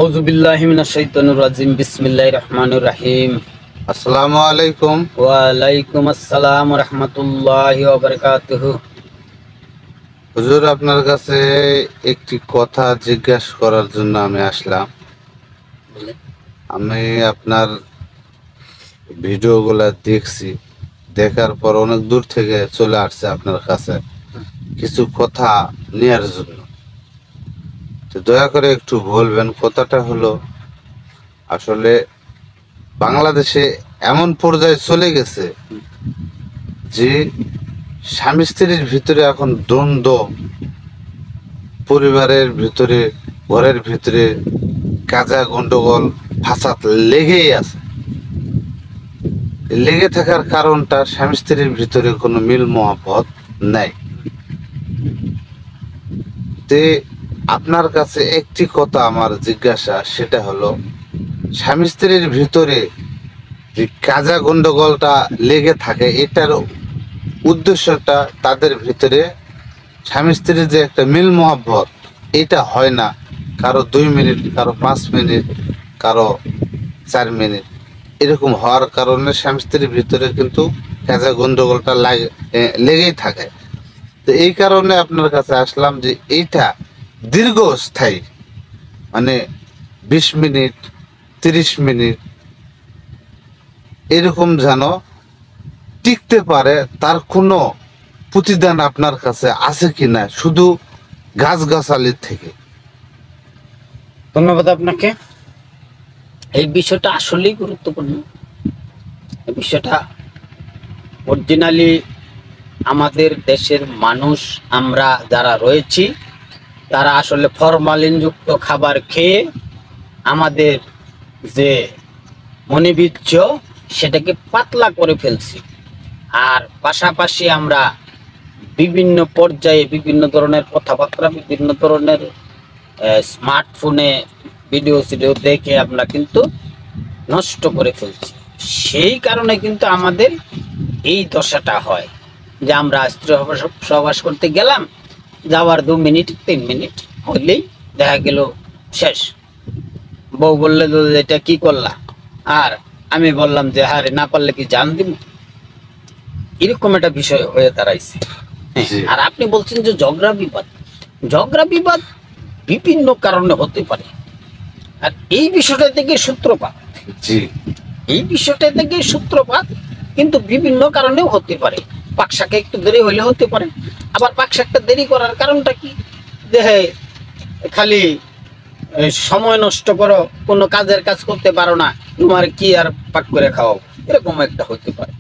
আউযুবিল্লাহি মিনাশ শাইতানির রাজিম। বিসমিল্লাহির রহমানির রহিম। আসসালামু আলাইকুম। ওয়া আলাইকুম আসসালাম ওয়া রাহমাতুল্লাহি ওয়া বারাকাতুহু। হুজুর, আপনার কাছে একটি কথা জিজ্ঞাসা করার জন্য আমি আসলাম। আমি আপনার ভিডিওগুলা দেখছি, দেখার পর অনেক দূর থেকে চলে আসছে আপনার কাছে কিছু কথা নেয়ার জন্য। তো দয়া করে একটু বলবেন। কথাটা হলো, আসলে বাংলাদেশে এমন পর্যায়ে চলে গেছে যে স্বামী স্ত্রীর ভিতরে এখন দ্বন্দ্ব, পরিবারের ভিতরে, ঘরের ভিতরে কাজা গন্ডগোল ফাসাদ লেগেই আছে। লেগে থাকার কারণটা স্বামী স্ত্রীর ভিতরে কোনো মিল মহব্বত নাই। তে আপনার কাছে একটি কথা আমার জিজ্ঞাসা, সেটা হলো, স্বামী স্ত্রীর ভিতরে যে কাজা গন্ডগোলটা লেগে থাকে, এটার উদ্দেশ্যটা তাদের ভিতরে স্বামী স্ত্রীর যে একটা মিল মহব্বত, এটা হয় না। কারো 2 মিনিট, কারো 5 মিনিট, কারো 4 মিনিট, এরকম হওয়ার কারণে স্বামী স্ত্রীর ভিতরে কিন্তু কাজা গন্ডগোলটা লেগেই থাকে। তো এই কারণে আপনার কাছে আসলাম যে এইটা দীর্ঘস্থায়ী, মানে 20 মিনিট, 30 মিনিট এরকম যেন টিকতে পারে, তার কোনো প্রতিদান আপনার কাছে আছে কিনা, শুধু গাছগাছালির থেকে। ধন্যবাদ আপনাকে। এই বিষয়টা আসলেই গুরুত্বপূর্ণ। এই বিষয়টা অরিজিনালি আমাদের দেশের মানুষ, আমরা যারা রয়েছি, তারা আসলে ফরমালিনযুক্ত খাবার খেয়ে আমাদের যে মনোবীর্য সেটাকে পাতলা করে ফেলছি। আর পাশাপাশি আমরা বিভিন্ন পর্যায়ে বিভিন্ন ধরনের কথাবার্তা, বিভিন্ন ধরনের স্মার্টফোনে ভিডিও দেখে আমরা কিন্তু নষ্ট করে ফেলছি। সেই কারণে কিন্তু আমাদের এই দশাটা হয় যে আমরা স্ত্রী সহবাস করতে গেলাম, যাওয়ার 2 মিনিট 3 মিনিট হইলেই দেখা গেল শেষ। বউ বললে এটা কি করলা, আর আমি বললাম যে আরে না পারলে কি জান দিব। এরকম একটা বিষয় হয়ে দাঁড়াইছে। আর আপনি বলছেন যে ঝগড়া বিবাদ বিভিন্ন কারণে হতে পারে। আর এই বিষয়টা থেকে সূত্রপাত, এই বিষয়টা থেকে সূত্রপাত কিন্তু বিভিন্ন কারণেও হতে পারে। পাকশাকে একটু দেরি হইলে হতে পারে। আবার পাকশাকটা দেরি করার কারণটা কি, যে খালি সময় নষ্ট করো, কোনো কাজের কাজ করতে পারো না, তোমার কি আর পাক করে খাওয়াও, এরকম একটা হতে পারে।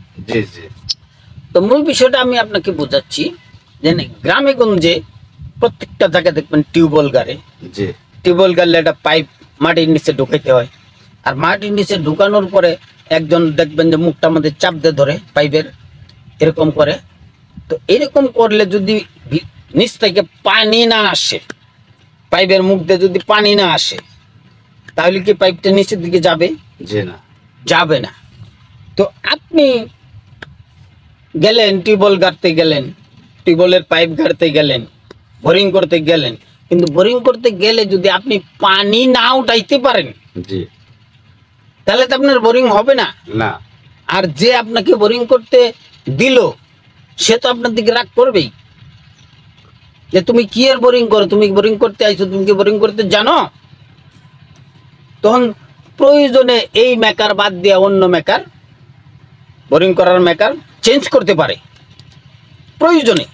তো মূল বিষয়টা আমি আপনাকে বোঝাচ্ছি যে গ্রামে গঞ্জে প্রত্যেকটা জায়গায় দেখবেন টিউবওয়েল গাড়লে একটা পাইপ মাটির নিচে ঢুকাইতে হয়। আর মাটির নিচে ঢুকানোর পরে একজন দেখবেন যে মুখটা আমাদের চাপ দিয়ে ধরে পাইপের, এরকম করে। তো এরকম করলে যদি নিচ থেকে পানি না আসে, পাইপের মুখ দিয়ে যদি পানি না আসে, তাহলে কি পাইপটা নিচের দিকে যাবে? যাবে না। তো আপনি গেলেন টিউবওয়েল গাড়তে গেলেন, টিউবওয়েলের পাইপ গাড়তে গেলেন, বোরিং করতে গেলেন, কিন্তু বোরিং করতে গেলে যদি আপনি পানি না উঠাইতে পারেন, তাহলে তো আপনার বোরিং হবে না। আর যে আপনাকে বোরিং করতে দিল, সে তো আপনার দিকে রাগ করবেই যে তুমি কি আর বোরিং করো, তুমি বোরিং করতে আইছো, তুমি কি বোরিং করতে জানো? তখন প্রয়োজনে এই মেকার বাদ দিয়ে অন্য মেকার, বোরিং করার মেকার চেঞ্জ করতে পারে প্রয়োজনে।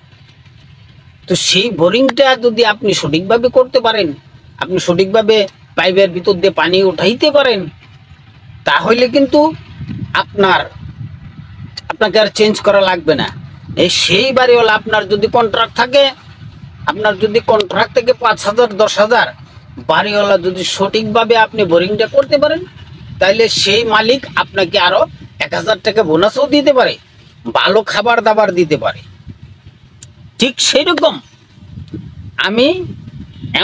তো সেই বোরিংটা যদি আপনি সঠিকভাবে করতে পারেন, আপনি সঠিকভাবে পাইপের ভিতর দিয়ে পানি উঠাইতে পারেন, তাহলে কিন্তু আপনাকে আর চেঞ্জ করা লাগবে না। সেই বাড়িওয়ালা আপনার যদি কন্ট্রাক্ট থাকে, আপনার যদি কন্ট্রাক্ট থেকে 5,000 10,000, বাড়িওয়ালা যদি সঠিকভাবে আপনি বোরিংটা করতে পারেন, তাইলে সেই মালিক আপনাকে আরো 1,000 টাকা বোনাসও দিতে পারে, ভালো খাবার দাবার দিতে পারে। ঠিক সেই রকম আমি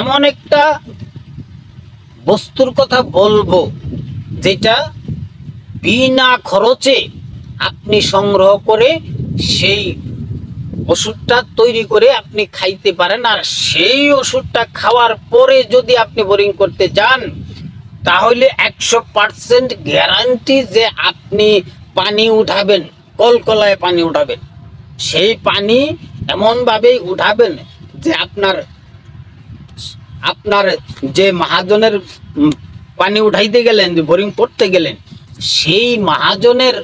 এমন একটা বস্তুর কথা বলবো যেটা বিনা খরচে আপনি সংগ্রহ করে সেই ওষুধটা তৈরি করে আপনি খাইতে পারেন। আর সেই ওষুধটা খাওয়ার পরে যদি আপনি বোরিং করতে যান, তাহলে 100% গ্যারান্টি যে আপনি পানি উঠাবেন, কলকলায় পানি উঠাবেন। সেই পানি এমন ভাবেই উঠাবেন যে আপনার যে মহাজনের পানি উঠাইতে গেলেন, যে বোরিং করতে গেলেন, সেই মহাজনের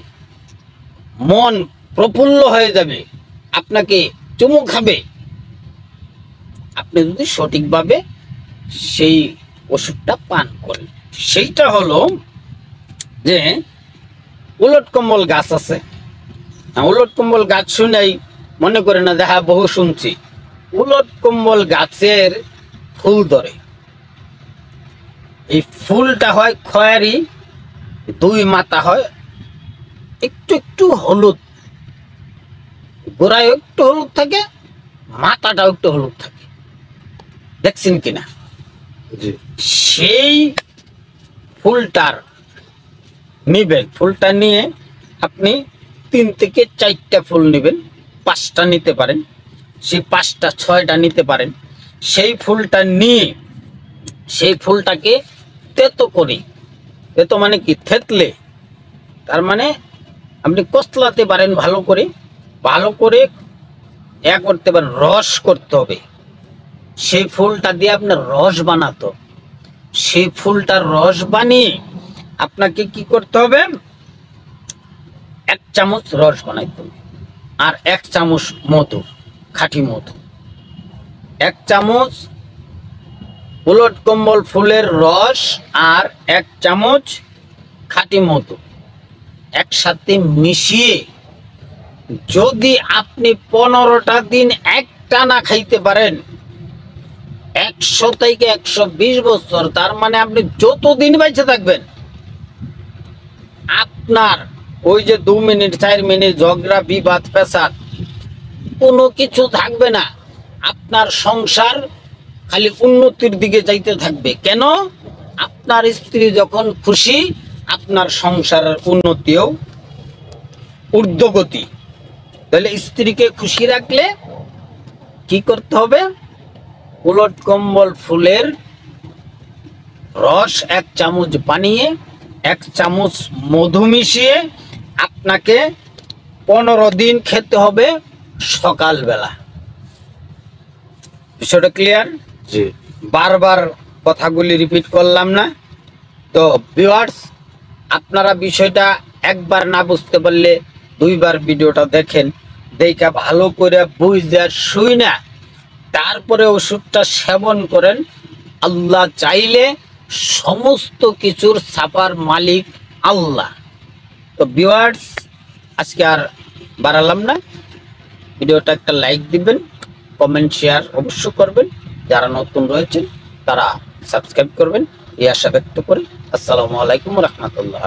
মন প্রফুল্ল হয়ে যাবে, আপনাকে চুমু খাবে, আপনি যদি সঠিকভাবে সেই ওষুধটা পান করেন। সেইটা হলো যে উলট কম্বল গাছ আছে। উলট কম্বল গাছ শুনেই মনে করে না দেখা বহু শুনছি। উলট কম্বল গাছের ফুল ধরে, এই ফুলটা হয় খয়েরি, 2 মাথা হয়, একটু একটু হলুদ, গোড়ায় একটু হলুদ থাকে, মাথাটাও একটু হলুদ থাকে, দেখছেন কিনা? জি। সেই ফুলটার নিবেন, ফুলটা নিয়ে আপনি 3 থেকে 4টা ফুল নেবেন, 5টা নিতে পারেন, সেই 5টা 6টা নিতে পারেন। সেই ফুলটা নিয়ে সেই ফুলটাকে তেতো করি, তেতো মানে কি, থেতলে, তার মানে আপনি কচলাতে পারেন, ভালো করে করতে পারেন, রস করতে হবে। সেই ফুলটা দিয়ে আপনার রস বানাতো, সেই ফুলটার রস বানিয়ে আপনাকে কি করতে হবে, 1 চামচ রস বানাইতে হবে, আর 1 চামচ মধু, খাঁটি মধু, 1 চামচ উলট কম্বল ফুলের রস আর 1 চামচ খাঁটি মধু একসাথে মিশিয়ে যদি আপনি 15টা দিন একটানা খাইতে পারেন, 100 থেকে 120 বছর, তার মানে আপনি যতদিন বেঁচে থাকবেন, আপনার ওই যে 2 মিনিট 4 মিনিট ঝগড়া বিবাদ পেশাদ কোনো কিছু থাকবে না। আপনার সংসার খালি উন্নতির দিকে যাইতে থাকবে। কেন? আপনার স্ত্রী যখন খুশি, আপনার সংসারের উন্নতিও ঊর্ধ্বগতি। তাহলে স্ত্রীকে খুশি রাখলে কি করতে হবে, উলট কম্বল ফুলের রস 1 চামচ বানিয়ে 1 চামচ মধু মিশিয়ে আপনাকে 15 দিন খেতে হবে সকালবেলা। বিষয়টা ক্লিয়ার? জি। বারবার কথাগুলি রিপিট করলাম না তো ভিউয়ার্স, আপনারা বিষয়টা একবার না বুঝতে পারলে 2বার ভিডিওটা দেখেন, দেখা ভালো করে বুঝে শুই না তারপরে ওষুধটা সেবন করেন। আল্লাহ চাইলে সমস্ত কিছুর ছাপার মালিক আল্লাহ। তো ভিউয়ার্স, আজকে আর বাড়ালাম না, ভিডিওটা একটা লাইক দিবেন, কমেন্ট শেয়ার অবশ্য করবেন, যারা নতুন রয়েছেন তারা সাবস্ক্রাইব করবেন, এই আশা ব্যক্ত করি। আসসালামু আলাইকুম রহমতুল্লাহ।